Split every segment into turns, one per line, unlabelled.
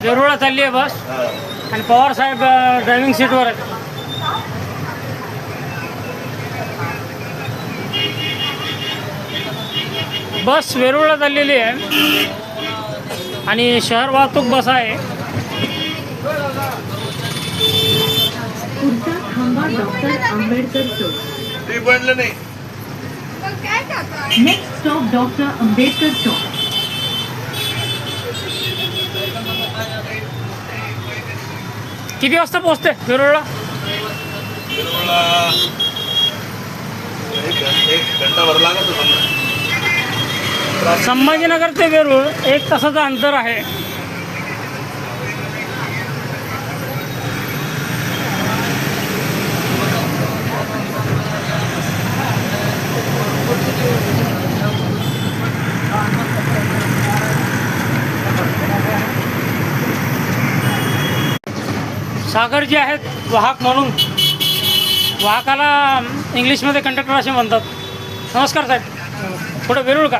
वेरूळला चालली आहे बस आणि पवार साहेब ड्रायव्हिंग सीटवर आहेत. बस वेरूळला चाललेली आहे आणि शहर वाहतूक बस आहे.
पुढचा थांबा डॉक्टर आंबेडकर चौक.
ते बनलं नाही.
नेक्स्ट स्टॉप डॉक्टर आंबेडकर चौक.
किती वाजता पोहोचते वेरूळला?
एक घंटा भर लागत होता.
संभाजीनगर ते वेरूळ 1 तासाचं अंतर आहे. सागर जे आहेत वाहक म्हणून, वाहकाला इंग्लिशमध्ये कंडक्टर असे म्हणतात. नमस्कार साहेब, पुढे वेरूळ का?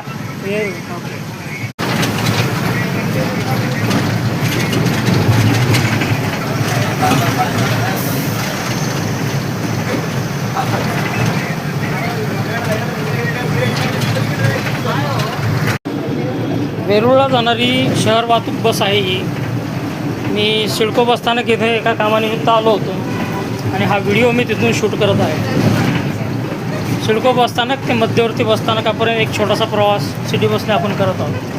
वेरूळला जाणारी शहर वाहतूक बस आहे ही. मी सिडको बसस्थानक इथे एका कामानिमित्त आलो होतो आणि हा व्हिडिओ मी तिथून शूट करत आहे. सिडको बसस्थानक ते मध्यवर्ती बसस्थानकापर्यंत एक छोटासा प्रवास सिटी बसने आपण करत आहोत.